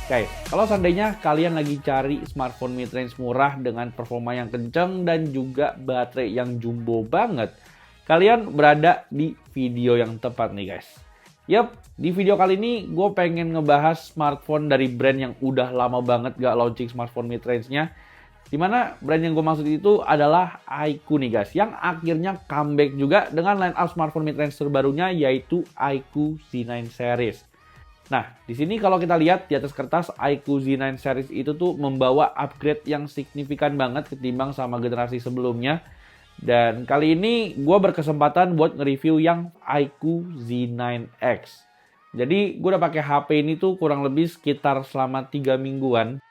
Guys, kalau seandainya kalian lagi cari smartphone mid-range murah dengan performa yang kenceng dan juga baterai yang jumbo banget, kalian berada di video yang tepat nih guys. Yup, di video kali ini gue pengen ngebahas smartphone dari brand yang udah lama banget gak launching smartphone mid-range-nya. Dimana brand yang gue maksud itu adalah iQOO nih guys, yang akhirnya comeback juga dengan line up smartphone mid-range terbarunya yaitu iQOO Z9 series. Nah, di sini kalau kita lihat di atas kertas, iQOO Z9 series itu tuh membawa upgrade yang signifikan banget ketimbang sama generasi sebelumnya. Dan kali ini gue berkesempatan buat nge-review yang iQOO Z9X. Jadi gue udah pakai HP ini tuh kurang lebih sekitar selama 3 mingguan.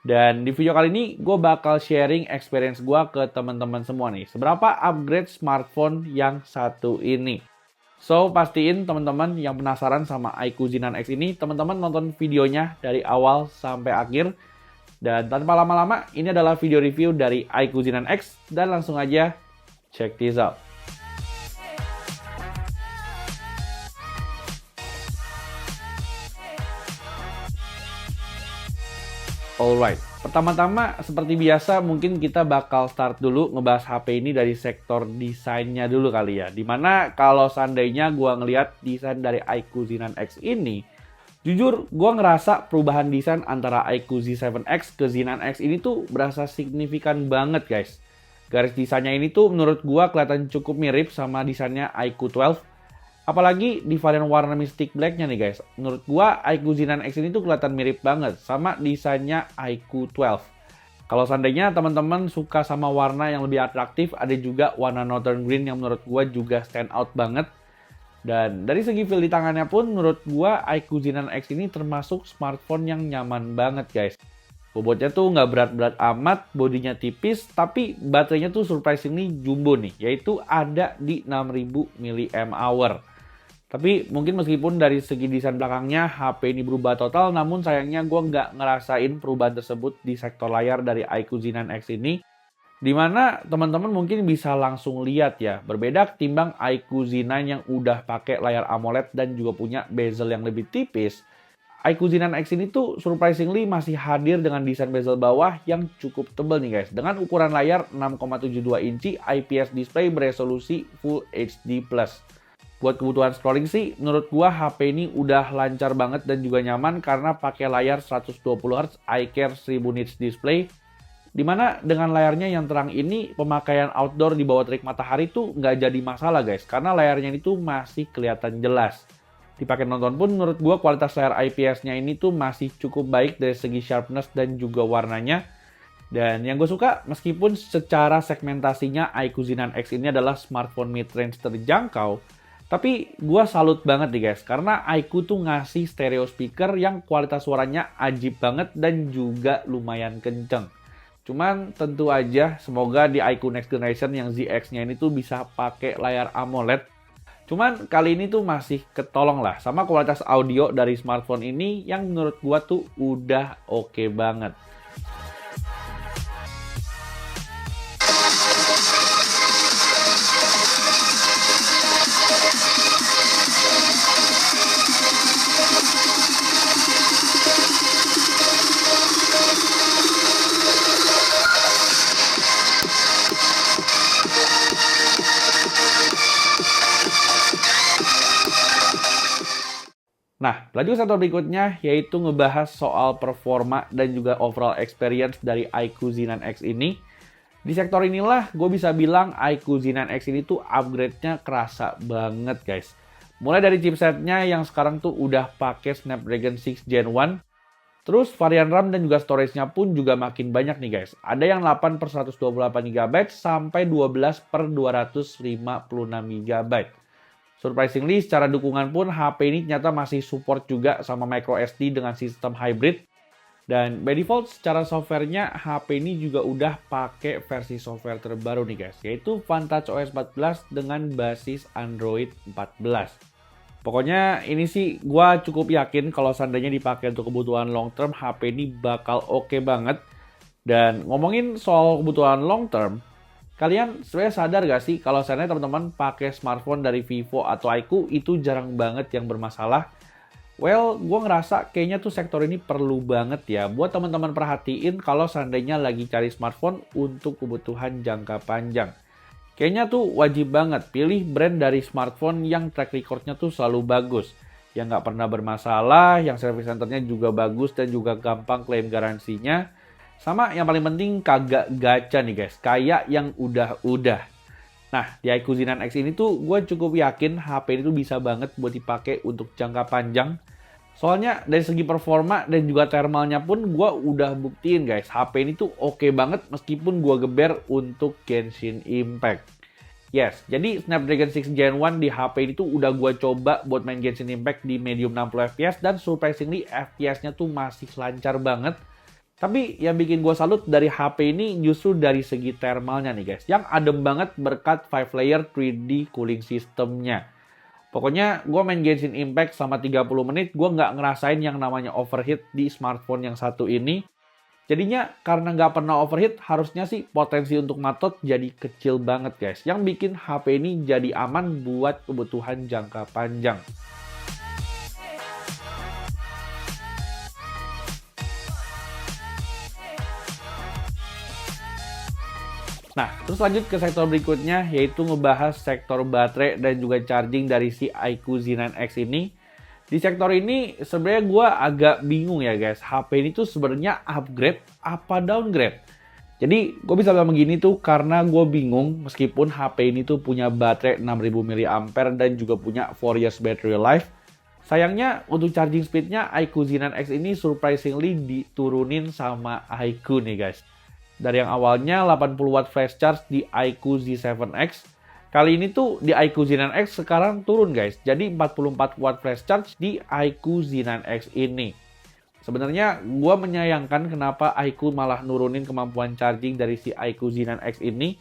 Dan di video kali ini gue bakal sharing experience gue ke teman-teman semua nih. Seberapa upgrade smartphone yang satu ini. So, pastiin teman-teman yang penasaran sama iQOO Z9X ini, teman-teman nonton videonya dari awal sampai akhir. Dan tanpa lama-lama, ini adalah video review dari iQOO Z9X. Dan langsung aja, check this out. Alright, pertama-tama seperti biasa mungkin kita bakal start dulu ngebahas HP ini dari sektor desainnya dulu kali ya. Dimana kalau seandainya gua ngelihat desain dari iQOO Z9X ini, jujur gua ngerasa perubahan desain antara iQOO Z7X ke Z9X ini tuh berasa signifikan banget guys. Garis desainnya ini tuh menurut gua kelihatan cukup mirip sama desainnya iQOO 12. Apalagi di varian warna Mystic Black-nya nih guys. Menurut gua iQOO Z9X ini tuh kelihatan mirip banget sama desainnya iQOO 12. Kalau seandainya teman-teman suka sama warna yang lebih atraktif, ada juga warna Northern Green yang menurut gua juga stand out banget. Dan dari segi feel di tangannya pun menurut gua iQOO Z9X ini termasuk smartphone yang nyaman banget guys. Bobotnya tuh nggak berat-berat amat, bodinya tipis, tapi baterainya tuh surprisingly jumbo nih, yaitu ada di 6000 mAh. Tapi mungkin meskipun dari segi desain belakangnya HP ini berubah total, namun sayangnya gue nggak ngerasain perubahan tersebut di sektor layar dari iQOO Z9X ini. Dimana teman-teman mungkin bisa langsung lihat ya, berbeda ketimbang iQOO Z9 yang udah pakai layar AMOLED dan juga punya bezel yang lebih tipis. iQOO Z9X ini tuh surprisingly masih hadir dengan desain bezel bawah yang cukup tebal nih guys. Dengan ukuran layar 6,72 inci IPS display beresolusi Full HD+. Buat kebutuhan scrolling sih, menurut gua HP ini udah lancar banget dan juga nyaman karena pakai layar 120Hz iCare 1000 nits display. Dimana dengan layarnya yang terang ini, pemakaian outdoor di bawah terik matahari tuh nggak jadi masalah guys, karena layarnya itu masih kelihatan jelas. Dipakai nonton pun menurut gua kualitas layar IPS-nya ini tuh masih cukup baik dari segi sharpness dan juga warnanya. Dan yang gue suka, meskipun secara segmentasinya iQOO Z9X ini adalah smartphone mid-range terjangkau, tapi gue salut banget nih guys, karena iQOO tuh ngasih stereo speaker yang kualitas suaranya ajib banget dan juga lumayan kenceng. Cuman tentu aja semoga di iQOO Next Generation yang ZX-nya ini tuh bisa pakai layar AMOLED. Cuman kali ini tuh masih ketolong lah sama kualitas audio dari smartphone ini yang menurut gue tuh udah oke banget. Nah, lanjut sektor berikutnya yaitu ngebahas soal performa dan juga overall experience dari iQOO Z9X ini. Di sektor inilah gue bisa bilang iQOO Z9X ini tuh upgrade-nya kerasa banget guys. Mulai dari chipsetnya yang sekarang tuh udah pakai Snapdragon 6 Gen 1. Terus varian RAM dan juga storage-nya pun juga makin banyak nih guys. Ada yang 8 per 128 GB sampai 12 per 256 GB. Surprisingly, secara dukungan pun HP ini ternyata masih support juga sama microSD dengan sistem hybrid. Dan by default secara softwarenya HP ini juga udah pakai versi software terbaru nih guys, yaitu Vantage OS 14 dengan basis Android 14. Pokoknya ini sih gua cukup yakin kalau seandainya dipakai untuk kebutuhan long term, HP ini bakal oke banget. Dan ngomongin soal kebutuhan long term, kalian sebenarnya sadar gak sih kalau seandainya teman-teman pakai smartphone dari Vivo atau iQOO itu jarang banget yang bermasalah. Well, gue ngerasa kayaknya tuh sektor ini perlu banget ya buat teman-teman perhatiin kalau seandainya lagi cari smartphone untuk kebutuhan jangka panjang. Kayaknya tuh wajib banget pilih brand dari smartphone yang track recordnya tuh selalu bagus. Yang nggak pernah bermasalah, yang service centernya juga bagus dan juga gampang klaim garansinya. Sama yang paling penting kagak gacha nih guys, kayak yang udah-udah. Nah, di iQOO Z9 X ini tuh gue cukup yakin HP ini tuh bisa banget buat dipakai untuk jangka panjang. Soalnya dari segi performa dan juga thermalnya pun gue udah buktiin guys, HP ini tuh oke banget meskipun gue geber untuk Genshin Impact. Yes, jadi Snapdragon 6 Gen 1 di HP ini tuh udah gue coba buat main Genshin Impact di medium 60 fps dan surprisingly FPS-nya tuh masih lancar banget. Tapi yang bikin gue salut dari HP ini justru dari segi thermalnya nih guys. Yang adem banget berkat 5 layer 3D cooling systemnya. Pokoknya gue main Genshin Impact selama 30 menit gue nggak ngerasain yang namanya overheat di smartphone yang satu ini. Jadinya karena nggak pernah overheat harusnya sih potensi untuk matot jadi kecil banget guys. Yang bikin HP ini jadi aman buat kebutuhan jangka panjang. Nah, terus lanjut ke sektor berikutnya, yaitu ngebahas sektor baterai dan juga charging dari si iQOO Z9X ini. Di sektor ini sebenarnya gue agak bingung ya guys, HP ini tuh sebenarnya upgrade apa downgrade? Jadi gue bisa bilang begini tuh karena gue bingung meskipun HP ini tuh punya baterai 6000 mAh dan juga punya 4 years battery life. Sayangnya untuk charging speednya iQOO Z9X ini surprisingly diturunin sama iQOO nih guys. Dari yang awalnya 80 watt flash charge di iQOO Z7X, kali ini tuh di iQOO Z9X sekarang turun guys, jadi 44 watt flash charge di iQOO Z9X ini. Sebenarnya gue menyayangkan kenapa iQOO malah nurunin kemampuan charging dari si iQOO Z9X ini.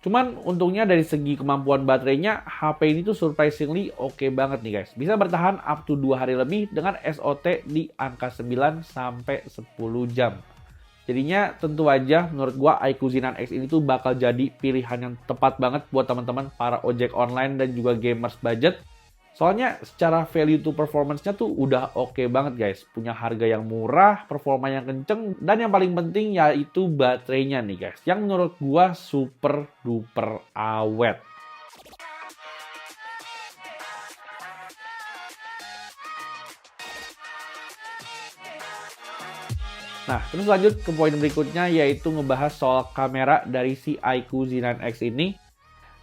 Cuman untungnya dari segi kemampuan baterainya, HP ini tuh surprisingly oke banget nih guys. Bisa bertahan up to 2 hari lebih dengan SOT di angka 9 sampai 10 jam. Jadinya tentu aja menurut gua iQOO Z9X ini tuh bakal jadi pilihan yang tepat banget buat teman-teman para ojek online dan juga gamers budget. Soalnya secara value to performance-nya tuh udah oke banget guys. Punya harga yang murah, performa yang kenceng, dan yang paling penting yaitu baterainya nih guys. Yang menurut gua super duper awet. Nah, terus lanjut ke poin berikutnya yaitu ngebahas soal kamera dari si iQOO Z9X ini.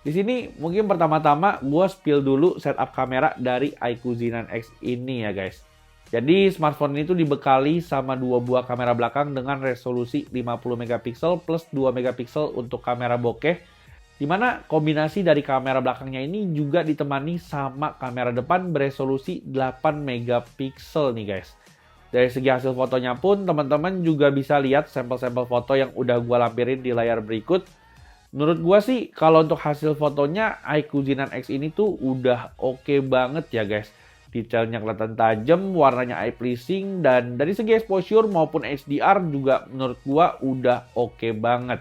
Di sini mungkin pertama-tama gue spill dulu setup kamera dari iQOO Z9X ini ya guys. Jadi smartphone ini tuh dibekali sama dua buah kamera belakang dengan resolusi 50 megapiksel plus 2 megapiksel untuk kamera bokeh. Dimana kombinasi dari kamera belakangnya ini juga ditemani sama kamera depan beresolusi 8 megapiksel nih guys. Dari segi hasil fotonya pun, teman-teman juga bisa lihat sampel-sampel foto yang udah gue lampirin di layar berikut. Menurut gue sih, kalau untuk hasil fotonya, iQOO Z9X ini tuh udah oke banget ya guys. Detailnya kelihatan tajam, warnanya eye pleasing, dan dari segi exposure maupun HDR juga menurut gue udah oke banget.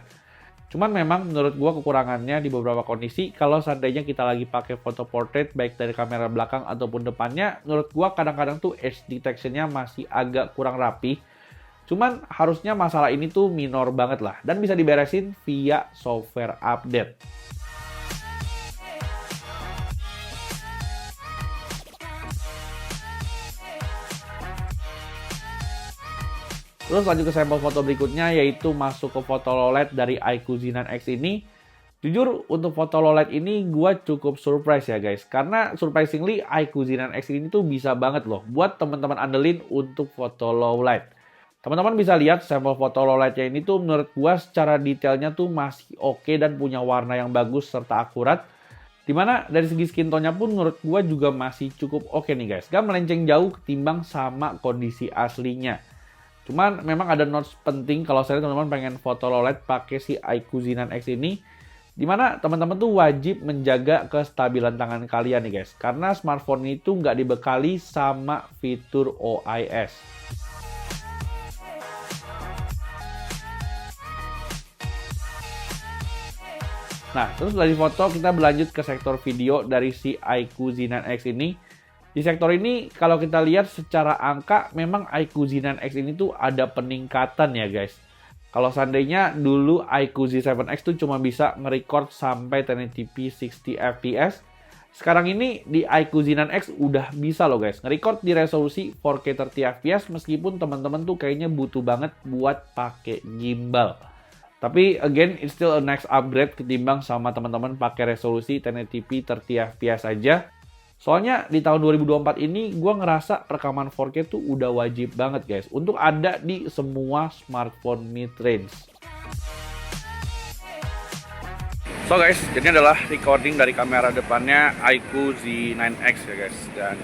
Cuman memang menurut gua kekurangannya di beberapa kondisi kalau seandainya kita lagi pakai foto portrait baik dari kamera belakang ataupun depannya, menurut gua kadang-kadang tuh edge detection-nya masih agak kurang rapi. Cuman harusnya masalah ini tuh minor banget lah dan bisa diberesin via software update. Terus lanjut ke sampel foto berikutnya yaitu masuk ke foto low light dari iQOO Z9X ini. Jujur untuk foto low light ini gue cukup surprise ya guys. Karena surprisingly iQOO Z9X ini tuh bisa banget loh buat teman-teman andelin untuk foto low light. Teman-teman bisa lihat sampel foto low lightnya ini tuh menurut gue secara detailnya tuh masih oke dan punya warna yang bagus serta akurat. Dimana dari segi skin tone-nya pun menurut gue juga masih cukup oke nih guys. Gak melenceng jauh ketimbang sama kondisi aslinya. Cuman memang ada notes penting kalau saya teman-teman pengen foto low light pakai si iQOO Z9X ini. Dimana teman-teman tuh wajib menjaga kestabilan tangan kalian nih guys. Karena smartphone itu nggak dibekali sama fitur OIS. Nah, terus dari foto kita berlanjut ke sektor video dari si iQOO Z9X ini. Di sektor ini kalau kita lihat secara angka memang iQOO Z9X ini tuh ada peningkatan ya guys. Kalau seandainya dulu iQOO Z7X tuh cuma bisa nge-record sampai 1080p 60 fps. Sekarang ini di iQOO Z9X udah bisa loh guys, nge-record di resolusi 4K 30 fps meskipun teman-teman tuh kayaknya butuh banget buat pakai gimbal. Tapi again, it's still a next upgrade ketimbang sama teman-teman pakai resolusi 1080p 30 fps aja. Soalnya di tahun 2024 ini gue ngerasa rekaman 4K tuh udah wajib banget guys untuk ada di semua smartphone mid-range. So guys, ini adalah recording dari kamera depannya iQOO Z9X ya guys. Dan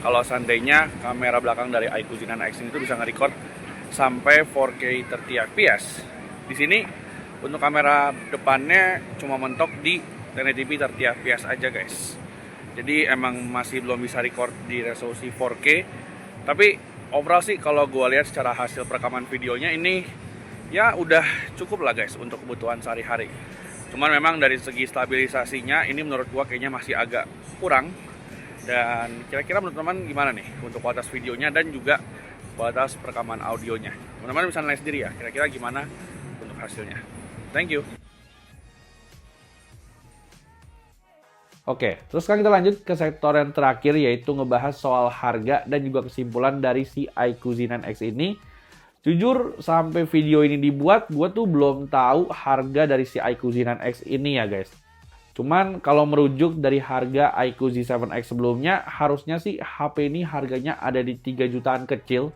kalau seandainya kamera belakang dari iQOO Z9X ini tuh bisa nge-record sampai 4K 30 fps. Di sini untuk kamera depannya cuma mentok di 1080p 30 fps aja guys. Jadi emang masih belum bisa record di resolusi 4K. Tapi overall sih kalau gue lihat secara hasil perekaman videonya ini ya udah cukup lah guys untuk kebutuhan sehari-hari. Cuman memang dari segi stabilisasinya ini menurut gue kayaknya masih agak kurang. Dan kira-kira menurut teman-teman gimana nih untuk kualitas videonya dan juga kualitas perekaman audionya. Teman-teman bisa nilai sendiri ya kira-kira gimana untuk hasilnya. Thank you. Oke, terus sekarang kita lanjut ke sektor yang terakhir yaitu ngebahas soal harga dan juga kesimpulan dari si iQOO Z9X ini. Jujur sampai video ini dibuat, gue tuh belum tahu harga dari si iQOO Z9X ini ya guys. Cuman kalau merujuk dari harga iQOO Z7X sebelumnya, harusnya sih HP ini harganya ada di 3 jutaan kecil.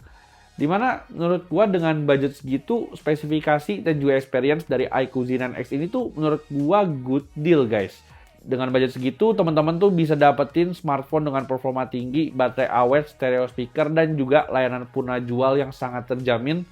Dimana menurut gue dengan budget segitu, spesifikasi dan juga experience dari iQOO Z9X ini tuh menurut gue good deal guys. Dengan budget segitu, teman-teman tuh bisa dapetin smartphone dengan performa tinggi, baterai awet, stereo speaker, dan juga layanan puna jual yang sangat terjamin.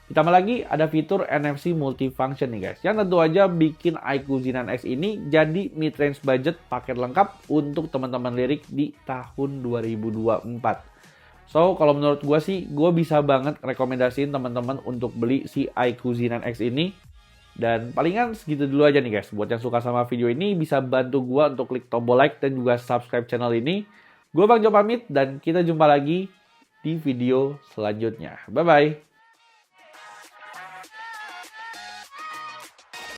Ditambah lagi ada fitur NFC multifunction nih guys, yang tentu aja bikin iQOO Z9X ini jadi mid-range budget paket lengkap untuk teman-teman lirik di tahun 2024. So, kalau menurut gue sih, gue bisa banget rekomendasiin teman-teman untuk beli si iQOO Z9X ini. Dan palingan segitu dulu aja nih guys. Buat yang suka sama video ini bisa bantu gue untuk klik tombol like dan juga subscribe channel ini. Gue Bang Jo pamit dan kita jumpa lagi di video selanjutnya. Bye-bye.